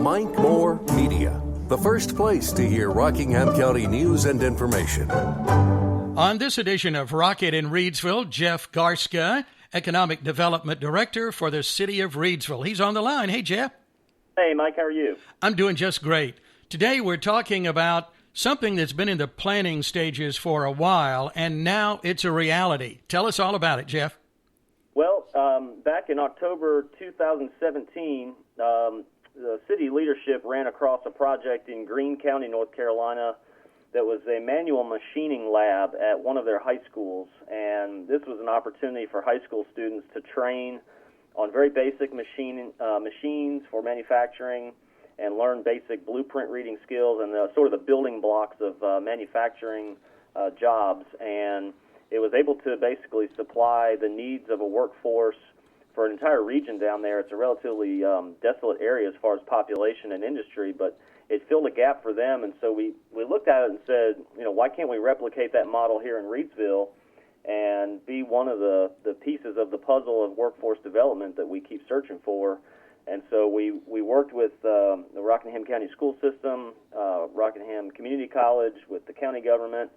Mike Moore Media, the first place to hear Rockingham County news and information. On this edition of Rocket in Reidsville, Jeff Garstka, Economic Development Director for the City of Reidsville. He's on the line. Hey, Jeff. Hey, Mike, how are you? I'm doing just great. Today we're talking about something that's been in the planning stages for a while, and now it's a reality. Tell us all about it, Jeff. Well, back in October 2017, the city leadership ran across a project in Greene County, North Carolina, that was a manual machining lab at one of their high schools. And this was an opportunity for high school students to train on very basic machines for manufacturing and learn basic blueprint reading skills and sort of the building blocks of manufacturing jobs. And it was able to basically supply the needs of a workforce for an entire region down there. It's a relatively desolate area as far as population and industry, but it filled a gap for them. And so we looked at it and said, why can't we replicate that model here in Reidsville and be one of the pieces of the puzzle of workforce development that we keep searching for? And so we worked with the Rockingham County School System, Rockingham Community College, with the county government.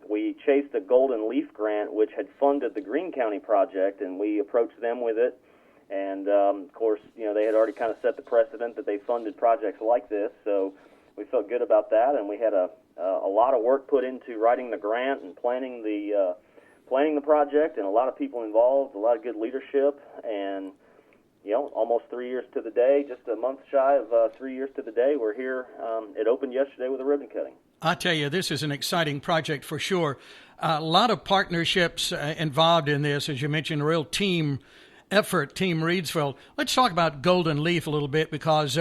We chased a Golden Leaf grant, which had funded the Greene County project, and we approached them with it. And, of course, they had already kind of set the precedent that they funded projects like this, so we felt good about that. And we had a lot of work put into writing the grant and planning the project, and a lot of people involved, a lot of good leadership, and almost 3 years to the day, just a month shy of 3 years to the day. We're here. It opened yesterday with a ribbon cutting. I tell you, this is an exciting project for sure. A lot of partnerships involved in this, as you mentioned, a real team effort, Team Reidsville. Let's talk about Golden Leaf a little bit, because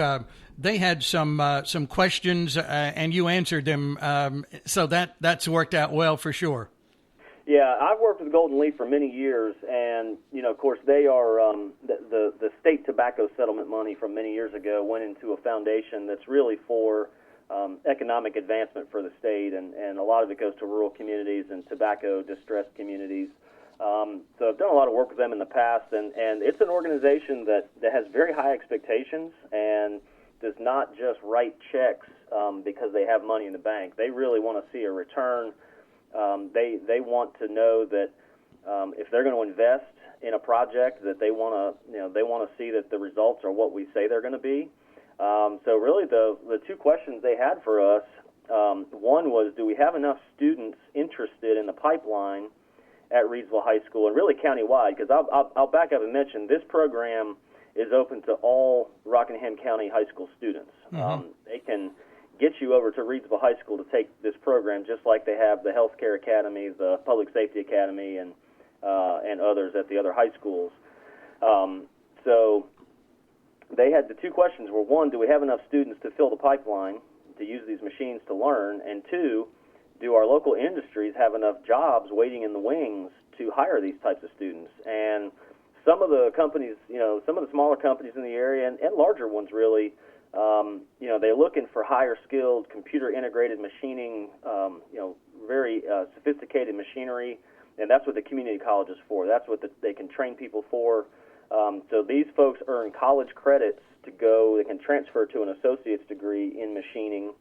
they had some questions and you answered them. So that's worked out well for sure. Yeah, I've worked with Golden Leaf for many years, and of course, they are the state tobacco settlement money from many years ago went into a foundation that's really for economic advancement for the state, and a lot of it goes to rural communities and tobacco distressed communities. So I've done a lot of work with them in the past, and it's an organization that has very high expectations and does not just write checks because they have money in the bank. They really want to see a return. They want to know that if they're going to invest in a project, that they want to see that the results are what we say they're going to be. So really the two questions they had for us, one was, do we have enough students interested in the pipeline at Reidsville High School, and really countywide? Because I'll back up and mention this program is open to all Rockingham County high school students. Mm-hmm. They can get you over to Reidsville High School to take this program, just like they have the Healthcare Academy, the Public Safety Academy, and others at the other high schools. So they had the two questions were, one, do we have enough students to fill the pipeline to use these machines to learn? And two, do our local industries have enough jobs waiting in the wings to hire these types of students? And some of the companies, some of the smaller companies in the area and larger ones really, they're looking for higher skilled computer integrated machining, very sophisticated machinery, and that's what the community college is for. That's what they can train people for. So these folks earn college credits to go. They can transfer to an associate's degree in machining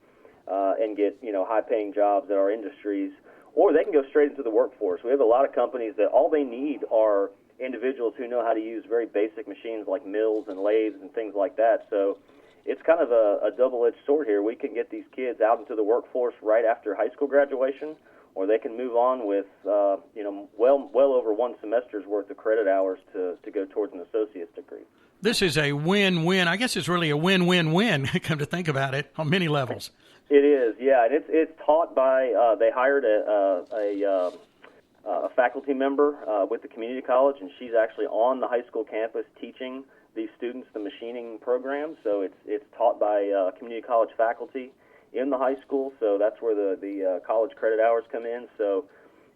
and get high-paying jobs at our industries, or they can go straight into the workforce. We have a lot of companies that all they need are individuals who know how to use very basic machines like mills and lathes and things like that. So it's kind of a double-edged sword here. We can get these kids out into the workforce right after high school graduation, or they can move on with well over one semester's worth of credit hours to go towards an associate's degree. This is a win-win. I guess it's really a win-win-win, come to think about it, on many levels. It is, yeah. And it's taught by, they hired a faculty member with the community college, and she's actually on the high school campus teaching these students the machining program. So it's taught by community college faculty in the high school, so that's where the college credit hours come in. So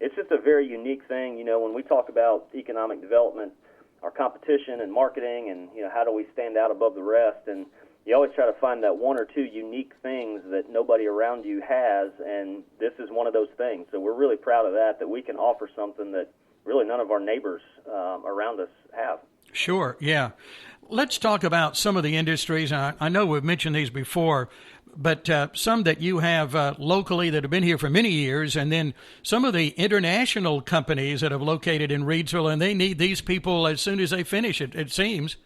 it's just a very unique thing. When we talk about economic development, our competition and marketing, and how do we stand out above the rest, and you always try to find that one or two unique things that nobody around you has, and this is one of those things. So we're really proud of that we can offer something that really none of our neighbors around us have. Sure, yeah. Let's talk about some of the industries. I know we've mentioned these before, but some that you have locally that have been here for many years, and then some of the international companies that have located in Reidsville, and they need these people as soon as they finish it seems.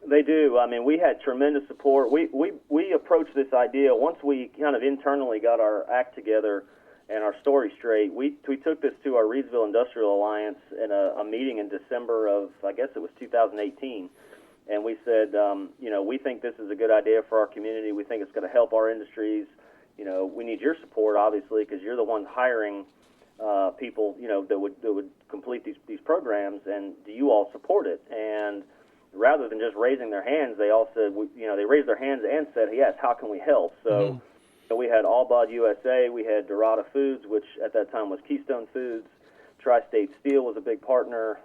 They do. I mean, we had tremendous support. We approached this idea once we kind of internally got our act together and our story straight. We took this to our Reidsville Industrial Alliance in a meeting in December of, I guess it was 2018. And we said, we think this is a good idea for our community. We think it's going to help our industries. We need your support, obviously, because you're the ones hiring people, that would complete these programs. And do you all support it? And rather than just raising their hands, they all said, they raised their hands and said, yes, how can we help? So, we had Albad USA, we had Dorada Foods, which at that time was Keystone Foods. Tri-State Steel was a big partner,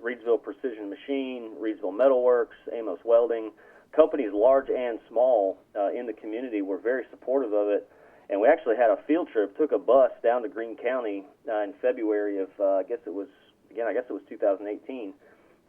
Reidsville Precision Machine, Reidsville Metalworks, Amos Welding. Companies large and small in the community were very supportive of it. And we actually had a field trip, took a bus down to Greene County in February of, I guess it was 2018.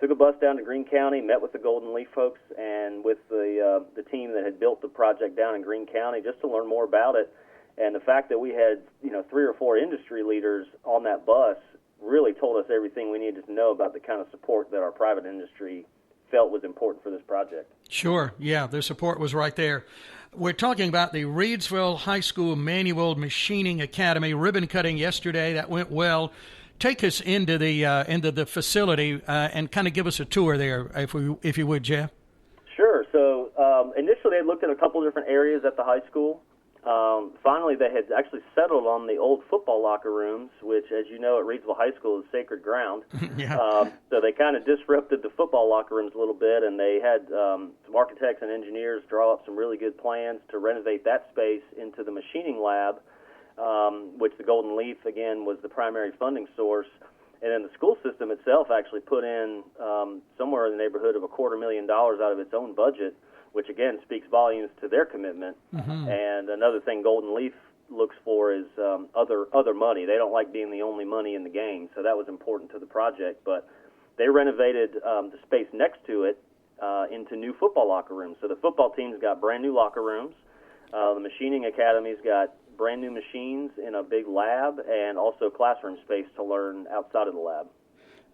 Took a bus down to Greene County, met with the Golden Leaf folks and with the team that had built the project down in Greene County just to learn more about it. And the fact that we had, 3 or 4 industry leaders on that bus really told us everything we needed to know about the kind of support that our private industry felt was important for this project. Sure, yeah, the support was right there. We're talking about the Reidsville High School Manual Machining Academy ribbon cutting yesterday. That went well. Take us into the facility and kind of give us a tour there, if you would, Jeff. Sure. So initially, they looked at a couple different areas at the high school. Finally, they had actually settled on the old football locker rooms, which, as you know, at Reidsville High School is sacred ground. Yeah. So they kind of disrupted the football locker rooms a little bit, and they had some architects and engineers draw up some really good plans to renovate that space into the machining lab, which the Golden Leaf, again, was the primary funding source. And then the school system itself actually put in somewhere in the neighborhood of $250,000 out of its own budget, which, again, speaks volumes to their commitment. And another thing Golden Leaf looks for is other money. They don't like being the only money in the game, so that was important to the project. But they renovated the space next to it into new football locker rooms. So the football team's got brand-new locker rooms. The machining academy's got brand new machines in a big lab and also classroom space to learn outside of the lab.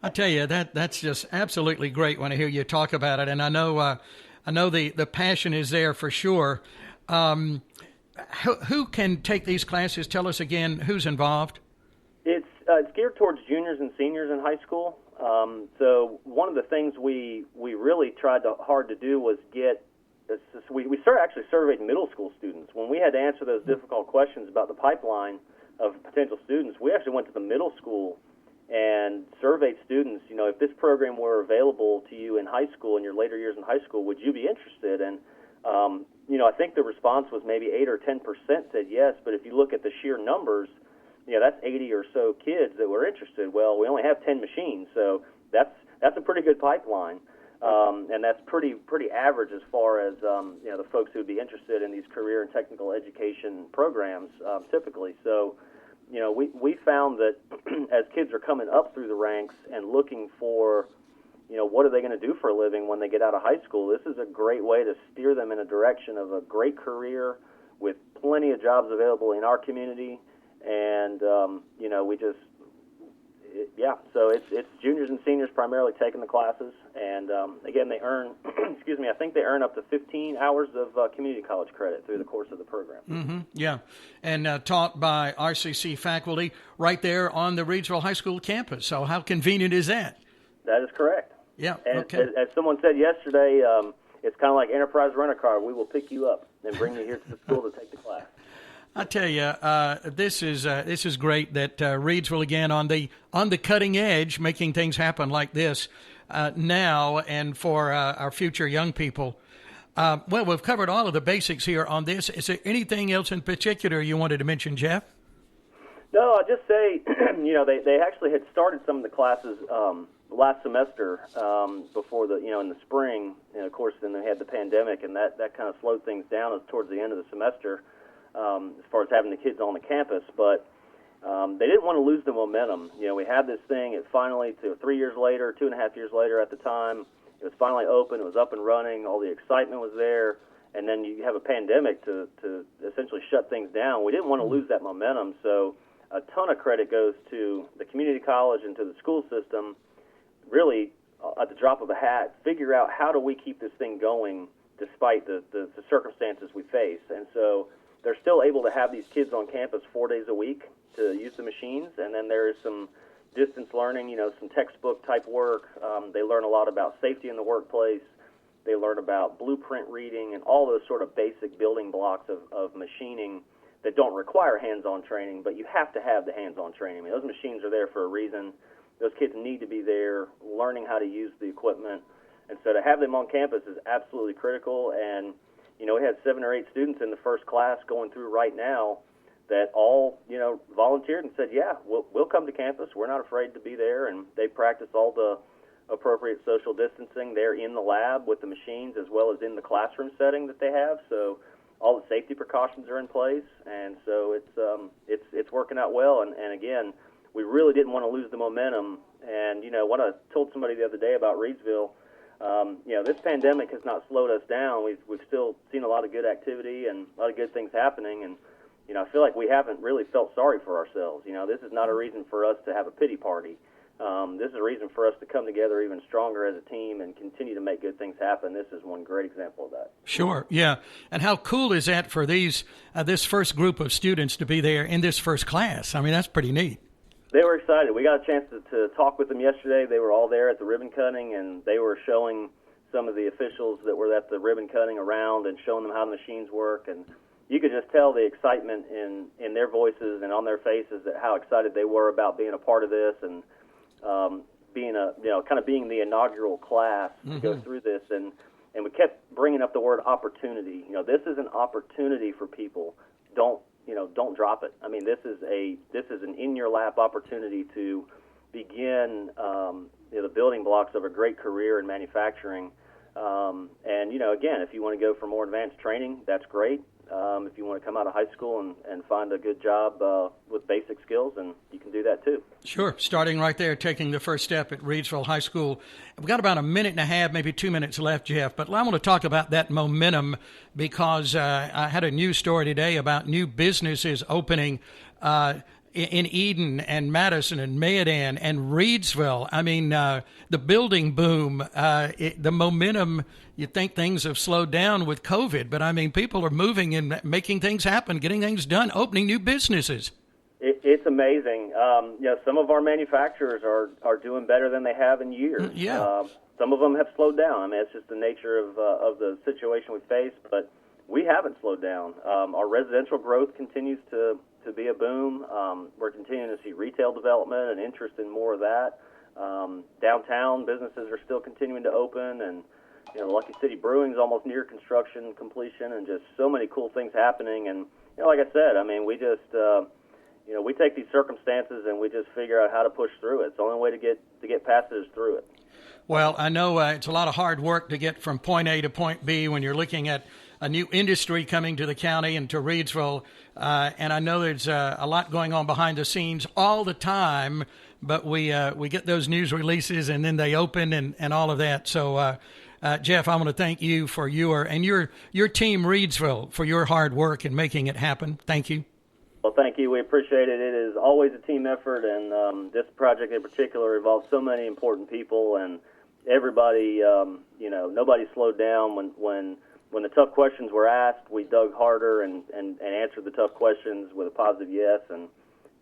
I tell you, that's just absolutely great when I hear you talk about it, and I know the passion is there for sure. Who can take these classes? Tell us again who's involved. It's geared towards juniors and seniors in high school. So one of the things we really tried hard to do was get. We actually surveyed middle school students. When we had to answer those difficult questions about the pipeline of potential students, we actually went to the middle school and surveyed students, if this program were available to you in high school, in your later years in high school, would you be interested? And, I think the response was maybe 8 or 10% said yes, but if you look at the sheer numbers, that's 80 or so kids that were interested. Well, we only have 10 machines, so that's a pretty good pipeline. And that's pretty average as far as the folks who would be interested in these career and technical education programs typically. So, we found that as kids are coming up through the ranks and looking for, what are they going to do for a living when they get out of high school, this is a great way to steer them in a direction of a great career with plenty of jobs available in our community. And, so it's juniors and seniors primarily taking the classes, and again, they earn, I think they earn up to 15 hours of community college credit through the course of the program. Yeah, and taught by RCC faculty right there on the Reidsville High School campus. So how convenient is that? That is correct. Yeah, and okay. As someone said yesterday, it's kind of like Enterprise Rent-A-Car. We will pick you up and bring you here to the school to take the class. I tell you, this is great that Reidsville again on the cutting edge, making things happen like this now and for our future young people. Well, we've covered all of the basics here on this. Is there anything else in particular you wanted to mention, Jeff? No, I'll just say, they actually had started some of the classes last semester before in the spring. And of course, then they had the pandemic, and that kind of slowed things down towards the end of the semester. As far as having the kids on the campus, but they didn't want to lose the momentum. We had this thing, it finally, 3 years later, 2.5 years later at the time, It was finally open. It was up and running. All the excitement was there. And then you have a pandemic to essentially shut things down. We didn't want to lose that momentum, so a ton of credit goes to the community college and to the school system. Really, at the drop of a hat, figure out how do we keep this thing going despite the circumstances we face. And so they're still able to have these kids on campus 4 days a week to use the machines, and then there is some distance learning, some textbook type work. They learn a lot about safety in the workplace. They learn about blueprint reading and all those sort of basic building blocks of machining that don't require hands-on training, but you have to have the hands-on training. I mean, those machines are there for a reason. Those kids need to be there learning how to use the equipment. And so to have them on campus is absolutely critical. And, we had 7 or 8 students in the first class going through right now that all, volunteered and said, yeah, we'll come to campus. We're not afraid to be there. And they practice all the appropriate social distancing there in the lab with the machines as well as in the classroom setting that they have. So all the safety precautions are in place, and so it's working out well. And again, we really didn't want to lose the momentum. And what I told somebody the other day about Reidsville, this pandemic has not slowed us down. We've still seen a lot of good activity and a lot of good things happening. And I feel like we haven't really felt sorry for ourselves. This is not a reason for us to have a pity party. This is a reason for us to come together even stronger as a team and continue to make good things happen. This is one great example of that. Sure, yeah. And how cool is that for this first group of students to be there in this first class? I mean, that's pretty neat. They were excited. We got a chance to talk with them yesterday. They were all there at the ribbon cutting, and they were showing some of the officials that were at the ribbon cutting around and showing them how the machines work. And you could just tell the excitement in their voices and on their faces that how excited they were about being a part of this and being being the inaugural class to go through this, and we kept bringing up the word opportunity. This is an opportunity for people. Don't drop it. I mean, this is an in your lap opportunity to begin the building blocks of a great career in manufacturing. And again, if you want to go for more advanced training, that's great. If you want to come out of high school and find a good job with basic skills, and you can do that too. Sure. Starting right there, taking the first step at Reidsville High School. We've got about a minute and a half, maybe 2 minutes left, Jeff, but I want to talk about that momentum because I had a news story today about new businesses opening in Eden and Madison and Mayodan and Reidsville. I mean, the building boom, the momentum, you think things have slowed down with COVID, but I mean, people are moving and making things happen, getting things done, opening new businesses. It's amazing. Some of our manufacturers are doing better than they have in years. Yeah. Some of them have slowed down. I mean, it's just the nature of the situation we face, but we haven't slowed down. Our residential growth continues to be a boom. We're continuing to see retail development and interest in more of that. Downtown businesses are still continuing to open, and Lucky City Brewing's almost near construction completion, and just so many cool things happening. And like I said, I mean, we just we take these circumstances and we just figure out how to push through it. It's the only way to get past it is through it. Well, I know it's a lot of hard work to get from point A to point B when you're looking at a new industry coming to the county and to Reidsville. And I know there's a lot going on behind the scenes all the time, but we get those news releases and then they open and all of that. So, Jeff, I want to thank you for your team Reidsville for your hard work in making it happen. Thank you. Well, thank you. We appreciate it. It is always a team effort, and this project in particular involves so many important people, and everybody, nobody slowed down when the tough questions were asked. We dug harder and answered the tough questions with a positive yes, and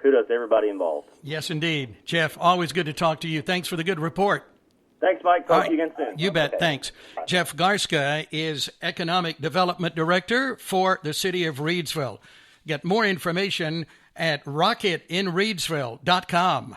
kudos to everybody involved. Yes, indeed. Jeff, always good to talk to you. Thanks for the good report. Thanks, Mike. Talk to you again soon. You bet. Okay. Thanks. Bye. Jeff Garstka is Economic Development Director for the City of Reidsville. Get more information at rocketinreidsville.com.